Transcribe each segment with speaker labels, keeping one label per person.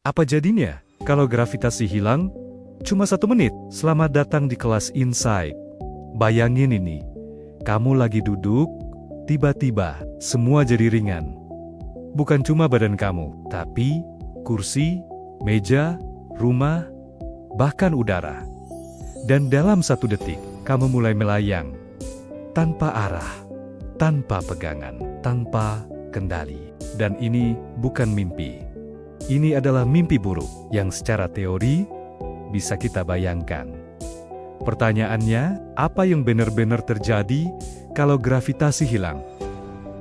Speaker 1: Apa jadinya kalau gravitasi hilang? Cuma 1 menit. Selamat datang di kelas Insight. Bayangin ini, kamu lagi duduk, tiba-tiba semua jadi ringan. Bukan cuma badan kamu, tapi kursi, meja, rumah, bahkan udara. Dan dalam 1 detik, kamu mulai melayang. Tanpa arah, tanpa pegangan, tanpa kendali. Dan ini bukan mimpi. Ini adalah mimpi buruk yang secara teori bisa kita bayangkan. Pertanyaannya, apa yang benar-benar terjadi kalau gravitasi hilang?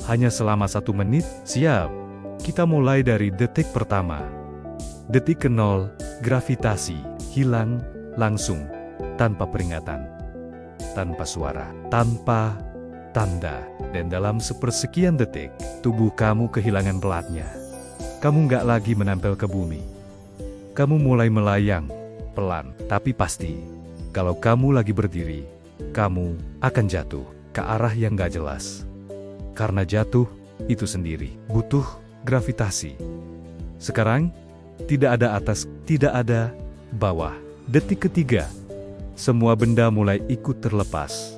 Speaker 1: Hanya selama 1 menit? Siap. Kita mulai dari detik pertama. Detik ke-0, gravitasi hilang langsung, tanpa peringatan, tanpa suara, tanpa tanda. Dan dalam sepersekian detik, tubuh kamu kehilangan pelatnya. Kamu nggak lagi menempel ke bumi. Kamu mulai melayang, pelan, tapi pasti. Kalau kamu lagi berdiri, kamu akan jatuh ke arah yang nggak jelas. Karena jatuh, itu sendiri butuh gravitasi. Sekarang, tidak ada atas, tidak ada bawah. Detik ketiga, semua benda mulai ikut terlepas.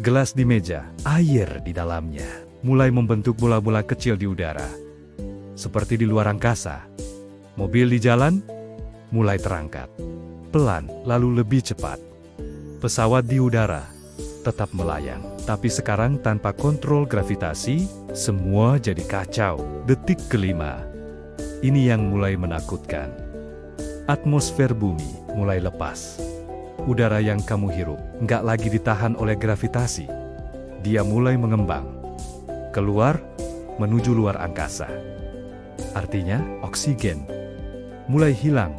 Speaker 1: Gelas di meja, air di dalamnya, mulai membentuk bola-bola kecil di udara. Seperti di luar angkasa. Mobil di jalan, mulai terangkat. Pelan, lalu lebih cepat. Pesawat di udara, tetap melayang. Tapi sekarang tanpa kontrol gravitasi, semua jadi kacau. Detik kelima. Ini yang mulai menakutkan. Atmosfer bumi mulai lepas. Udara yang kamu hirup nggak lagi ditahan oleh gravitasi. Dia mulai mengembang. Keluar, menuju luar angkasa. Artinya, oksigen mulai hilang.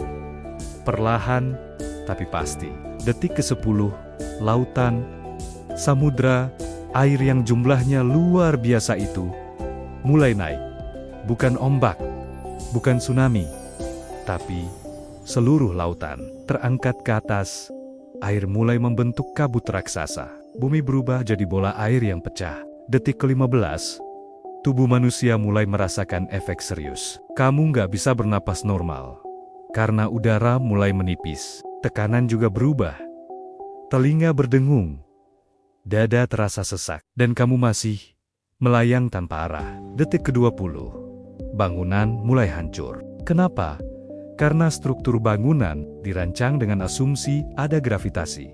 Speaker 1: Perlahan, tapi pasti. Detik ke-10, lautan, samudra, air yang jumlahnya luar biasa itu mulai naik. Bukan ombak, bukan tsunami, tapi seluruh lautan terangkat ke atas. Air mulai membentuk kabut raksasa. Bumi berubah jadi bola air yang pecah. Detik ke-15, tubuh manusia mulai merasakan efek serius. Kamu nggak bisa bernapas normal. Karena udara mulai menipis. Tekanan juga berubah. Telinga berdengung. Dada terasa sesak. Dan kamu masih melayang tanpa arah. Detik ke-20, bangunan mulai hancur. Kenapa? Karena struktur bangunan dirancang dengan asumsi ada gravitasi.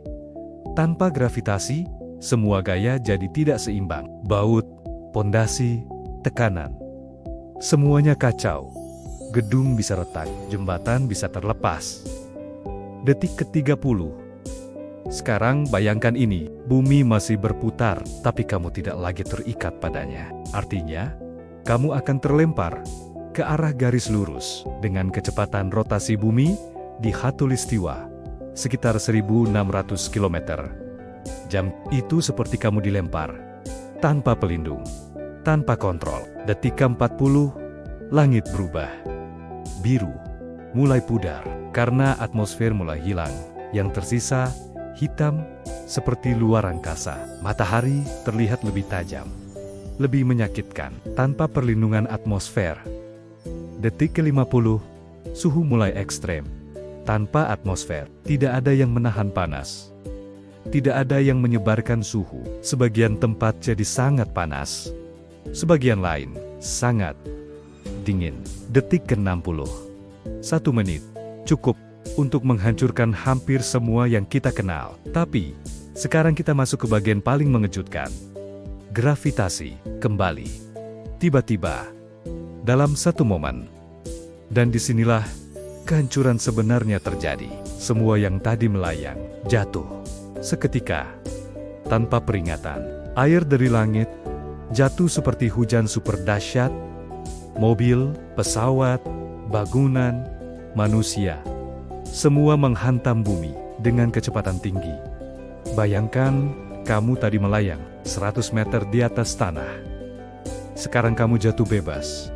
Speaker 1: Tanpa gravitasi, semua gaya jadi tidak seimbang. Baut, pondasi, tekanan. Semuanya kacau. Gedung bisa retak, jembatan bisa terlepas. Detik ke-30. Sekarang bayangkan ini, bumi masih berputar, tapi kamu tidak lagi terikat padanya. Artinya, kamu akan terlempar ke arah garis lurus dengan kecepatan rotasi bumi di khatulistiwa sekitar 1.600 km jam. Itu seperti kamu dilempar tanpa pelindung, tanpa kontrol. Detik ke-40, langit berubah biru, mulai pudar karena atmosfer mulai hilang. Yang tersisa hitam seperti luar angkasa. Matahari terlihat lebih tajam, lebih menyakitkan tanpa perlindungan atmosfer. Detik ke-50, suhu mulai ekstrem. Tanpa atmosfer, tidak ada yang menahan panas. Tidak ada yang menyebarkan suhu. Sebagian tempat jadi sangat panas. Sebagian lain, sangat dingin. Detik ke-60, 1 menit, cukup untuk menghancurkan hampir semua yang kita kenal. Tapi, sekarang kita masuk ke bagian paling mengejutkan. Gravitasi kembali. Tiba-tiba, dalam 1 momen. Dan disinilah kehancuran sebenarnya terjadi. Semua yang tadi melayang, jatuh. Seketika, tanpa peringatan, air dari langit jatuh seperti hujan super dahsyat. Mobil, pesawat, bangunan, manusia, semua menghantam bumi dengan kecepatan tinggi. Bayangkan, kamu tadi melayang 100 meter di atas tanah. Sekarang kamu jatuh bebas,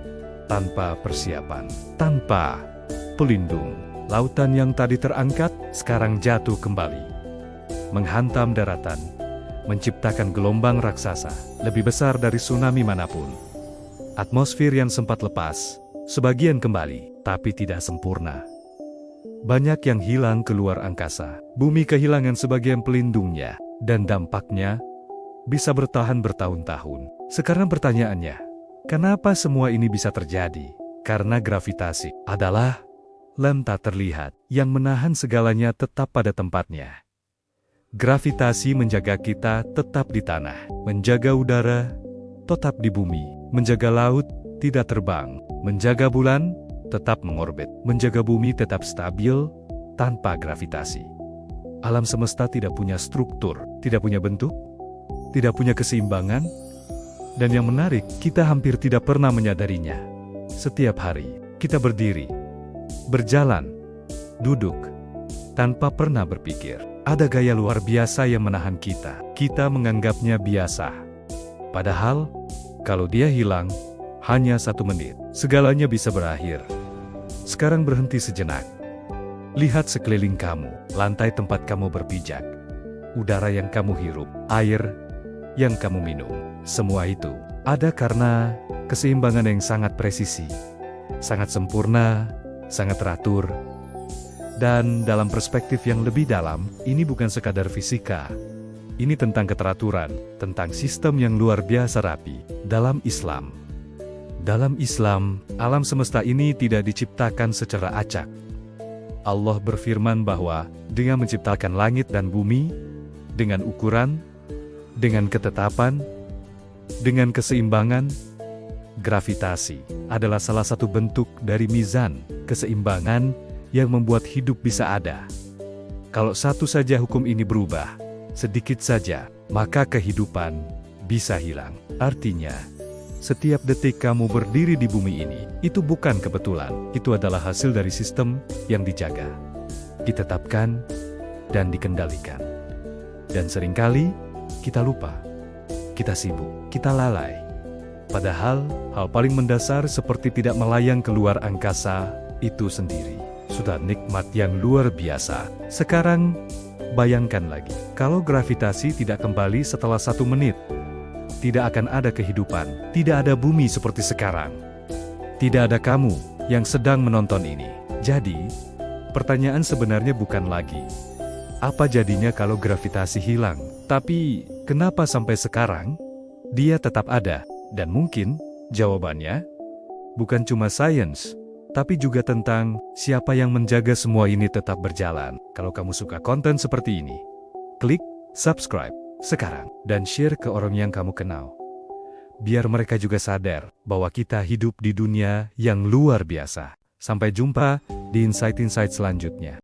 Speaker 1: tanpa persiapan, tanpa pelindung. Lautan yang tadi terangkat, sekarang jatuh kembali. Menghantam daratan, menciptakan gelombang raksasa, lebih besar dari tsunami manapun. Atmosfer yang sempat lepas, sebagian kembali, tapi tidak sempurna. Banyak yang hilang keluar angkasa. Bumi kehilangan sebagian pelindungnya, dan dampaknya bisa bertahan bertahun-tahun. Sekarang pertanyaannya, kenapa semua ini bisa terjadi? Karena gravitasi adalah lem tak terlihat yang menahan segalanya tetap pada tempatnya. Gravitasi menjaga kita tetap di tanah, menjaga udara tetap di bumi, menjaga laut tidak terbang, menjaga bulan tetap mengorbit, menjaga bumi tetap stabil tanpa gravitasi. Alam semesta tidak punya struktur, tidak punya bentuk, tidak punya keseimbangan, dan yang menarik, kita hampir tidak pernah menyadarinya. Setiap hari, kita berdiri, berjalan, duduk, tanpa pernah berpikir. Ada gaya luar biasa yang menahan kita. Kita menganggapnya biasa. Padahal, kalau dia hilang, hanya 1 menit, segalanya bisa berakhir. Sekarang berhenti sejenak. Lihat sekeliling kamu, lantai tempat kamu berpijak, udara yang kamu hirup, air yang kamu minum. Semua itu ada karena keseimbangan yang sangat presisi, sangat sempurna, sangat teratur. Dan dalam perspektif yang lebih dalam, ini bukan sekadar fisika. Ini tentang keteraturan, tentang sistem yang luar biasa rapi. Dalam Islam, alam semesta ini tidak diciptakan secara acak. Allah berfirman bahwa dengan menciptakan langit dan bumi, dengan ukuran, dengan ketetapan, dengan keseimbangan, gravitasi adalah salah satu bentuk dari mizan, keseimbangan, yang membuat hidup bisa ada. Kalau satu saja hukum ini berubah, sedikit saja, maka kehidupan bisa hilang. Artinya, setiap detik kamu berdiri di bumi ini, itu bukan kebetulan. Itu adalah hasil dari sistem yang dijaga, ditetapkan, dan dikendalikan. Dan seringkali, kita lupa. Kita sibuk, kita lalai. Padahal, hal paling mendasar seperti tidak melayang keluar angkasa, itu sendiri sudah nikmat yang luar biasa. Sekarang, bayangkan lagi, kalau gravitasi tidak kembali setelah 1 menit, tidak akan ada kehidupan, tidak ada bumi seperti sekarang. Tidak ada kamu yang sedang menonton ini. Jadi, pertanyaan sebenarnya bukan lagi, apa jadinya kalau gravitasi hilang? Tapi, kenapa sampai sekarang, dia tetap ada? Dan mungkin, jawabannya, bukan cuma sains, tapi juga tentang siapa yang menjaga semua ini tetap berjalan. Kalau kamu suka konten seperti ini, klik subscribe sekarang dan share ke orang yang kamu kenal. Biar mereka juga sadar bahwa kita hidup di dunia yang luar biasa. Sampai jumpa di insight-insight selanjutnya.